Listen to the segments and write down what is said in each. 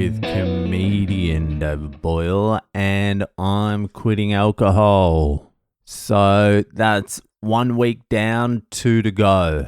with comedian Boyle, and I'm quitting alcohol. So that's 1 week down, 2 to go.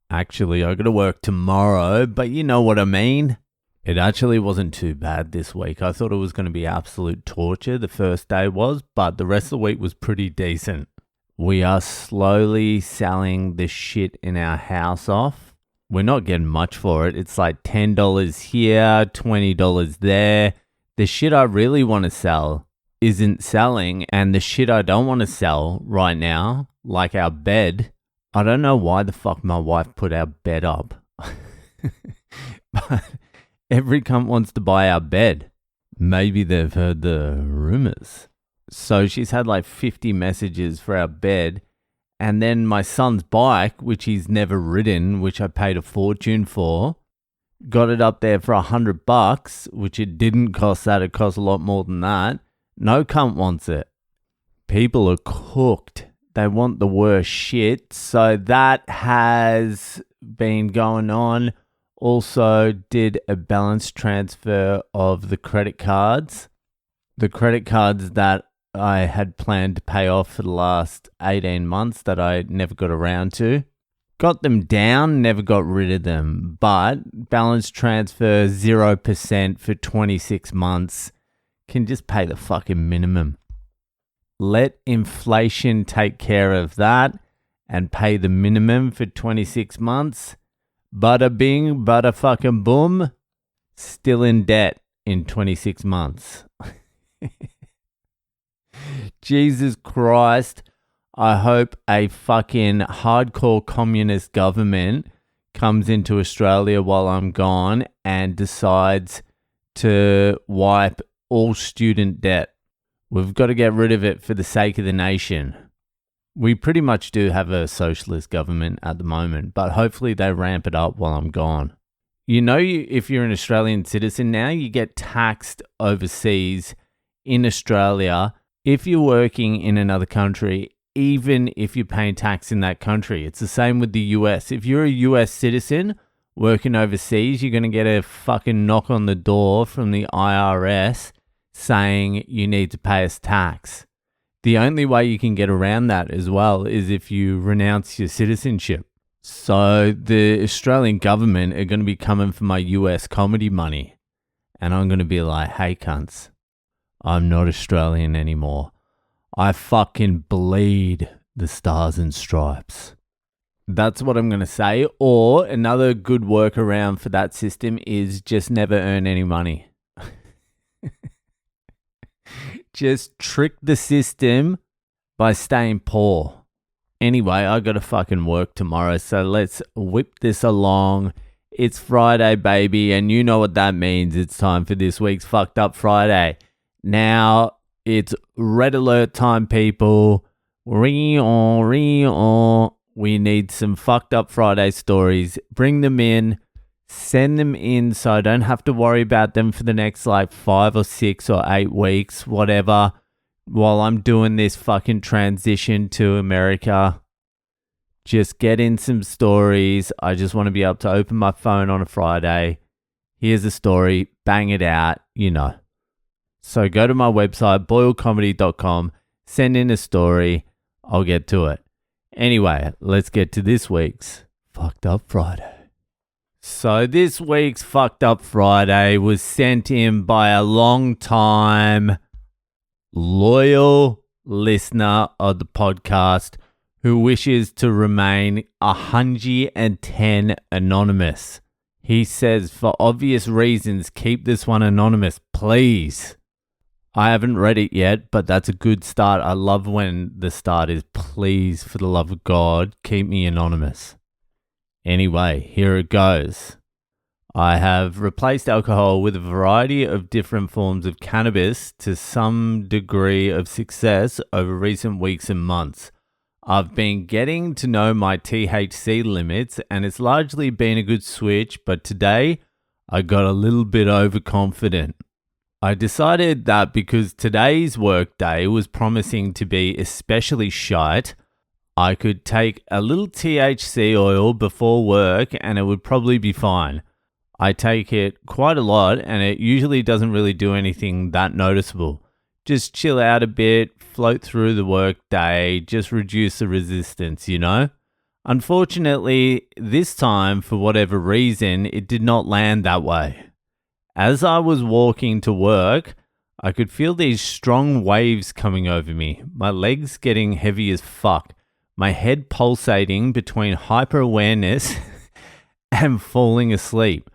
Actually, I got to work tomorrow, but you know what I mean. It actually wasn't too bad this week. I thought it was going to be absolute torture. The first day was, but the rest of the week was pretty decent. We are slowly selling the shit in our house off. We're not getting much for it. It's like $10 here, $20 there. The shit I really want to sell isn't selling, and the shit I don't want to sell right now, like our bed, I don't know why the fuck my wife put our bed up. But every cunt wants to buy our bed. Maybe they've heard the rumors. So she's had like 50 messages for our bed. And then my son's bike, which he's never ridden, which I paid a fortune for, got it up there for $100, which it didn't cost that. It cost a lot more than that. No cunt wants it. People are cooked. They want the worst shit. So that has been going on. Also did a balance transfer of the credit cards. The credit cards that I had planned to pay off for the last 18 months that I never got around to. Got them down, never got rid of them. But balance transfer 0% for 26 months. Can just pay the fucking minimum. Let inflation take care of that and pay the minimum for 26 months. Bada bing, bada fucking boom. Still in debt in 26 months. Jesus Christ. I hope a fucking hardcore communist government comes into Australia while I'm gone and decides to wipe all student debt. We've got to get rid of it for the sake of the nation. We pretty much do have a socialist government at the moment, but hopefully they ramp it up while I'm gone. You know, if you're an Australian citizen now, you get taxed overseas in Australia if you're working in another country, even if you're paying tax in that country. It's the same with the US. If you're a US citizen working overseas, you're going to get a fucking knock on the door from the IRS saying you need to pay us tax. The only way you can get around that as well is if you renounce your citizenship. So the Australian government are going to be coming for my US comedy money. And I'm going to be like, hey cunts, I'm not Australian anymore. I fucking bleed the stars and stripes. That's what I'm going to say. Or another good workaround for that system is just never earn any money. Just trick the system by staying poor. Anyway, I got to fucking work tomorrow, so let's whip this along. It's Friday, baby, and you know what that means. It's time for this week's Fucked Up Friday. Now, it's red alert time, people. Ring on. We need some Fucked Up Friday stories. Bring them in. Send them in so I don't have to worry about them for the next like 5 or 6 or 8 weeks, whatever, while I'm doing this fucking transition to America. Just get in some stories. I just want to be able to open my phone on a Friday. Here's a story. Bang it out, you know. So go to my website, boylecomedy.com. Send in a story. I'll get to it. Anyway, let's get to this week's Fucked Up Friday. So this week's Fucked Up Friday was sent in by a long-time loyal listener of the podcast who wishes to remain 110 anonymous. He says, for obvious reasons, keep this one anonymous, please. I haven't read it yet, but that's a good start. I love when the start is, please, for the love of God, keep me anonymous. Anyway, here it goes. I have replaced alcohol with a variety of different forms of cannabis to some degree of success over recent weeks and months. I've been getting to know my THC limits and it's largely been a good switch, but today I got a little bit overconfident. I decided that because today's work day was promising to be especially shite, I could take a little THC oil before work and it would probably be fine. I take it quite a lot, and it usually doesn't really do anything that noticeable. Just chill out a bit, float through the work day, just reduce the resistance, you know? Unfortunately, this time, for whatever reason, it did not land that way. As I was walking to work, I could feel these strong waves coming over me, my legs getting heavy as fuck, my head pulsating between hyper awareness and falling asleep.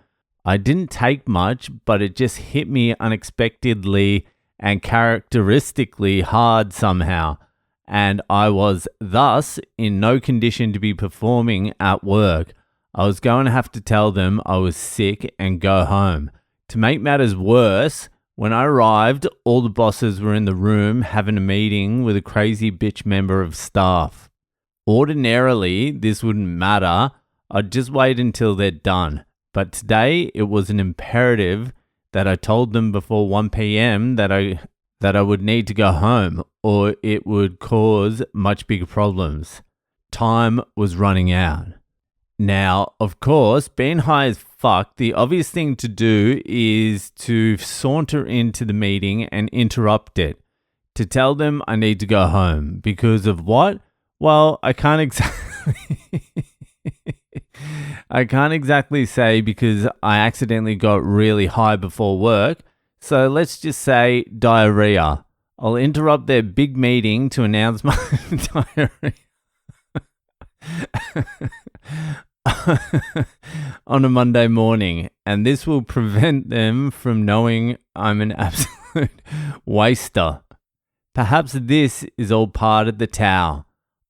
I didn't take much, but it just hit me unexpectedly and characteristically hard somehow, and I was thus in no condition to be performing at work. I was going to have to tell them I was sick and go home. To make matters worse, when I arrived, all the bosses were in the room having a meeting with a crazy bitch member of staff. Ordinarily, this wouldn't matter. I'd just wait until they're done. But today, it was an imperative that I told them before 1 p.m. that I would need to go home, or it would cause much bigger problems. Time was running out. Now, of course, being high as fuck, the obvious thing to do is to saunter into the meeting and interrupt it. To tell them I need to go home. Because of what? Well, I can't exactly say because I accidentally got really high before work. So let's just say diarrhea. I'll interrupt their big meeting to announce my diarrhea. On a Monday morning, and this will prevent them from knowing I'm an absolute waster. Perhaps this is all part of the Tao.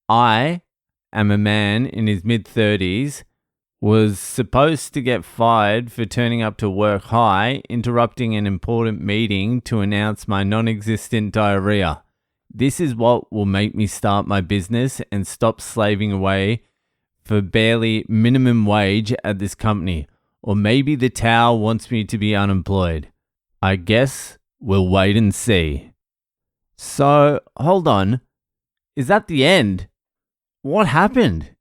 I am a man in his mid-30s, was supposed to get fired for turning up to work high, interrupting an important meeting to announce my non-existent diarrhea. This is what will make me start my business and stop slaving away for barely minimum wage at this company. Or maybe the Tao wants me to be unemployed. I guess we'll wait and see. So, hold on. Is that the end? What happened?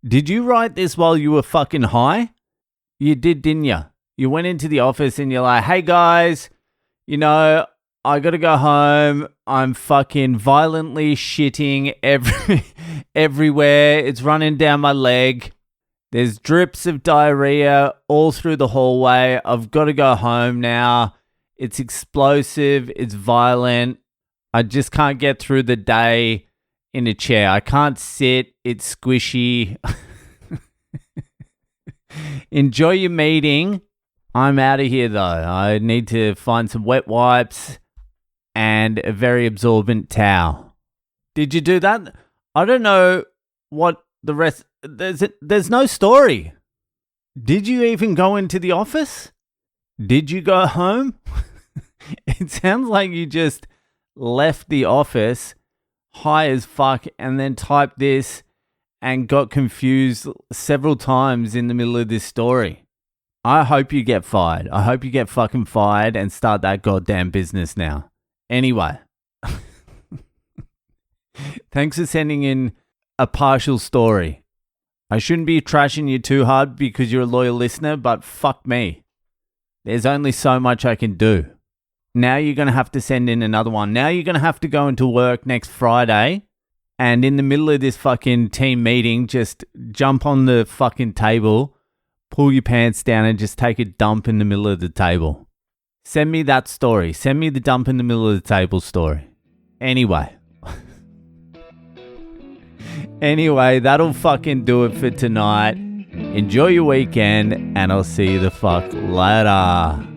Did you write this while you were fucking high? You did, didn't you? You went into the office and you're like, hey guys, I gotta go home. I'm fucking violently shitting everywhere. It's running down my leg. There's drips of diarrhea all through the hallway. I've got to go home now. It's explosive. It's violent. I just can't get through the day in a chair. I can't sit. It's squishy. Enjoy your meeting. I'm out of here though. I need to find some wet wipes and a very absorbent towel. Did you do that? I don't know what the rest... There's no story. Did you even go into the office? Did you go home? It sounds like you just left the office high as fuck and then typed this and got confused several times in the middle of this story. I hope you get fired. I hope you get fucking fired and start that goddamn business now. Anyway. Thanks for sending in a partial story. I shouldn't be trashing you too hard because you're a loyal listener, but fuck me. There's only so much I can do. Now you're going to have to send in another one. Now you're going to have to go into work next Friday and in the middle of this fucking team meeting, just jump on the fucking table, pull your pants down and just take a dump in the middle of the table. Send me that story. Send me the dump in the middle of the table story. Anyway. Anyway, that'll fucking do it for tonight. Enjoy your weekend and I'll see you the fuck later.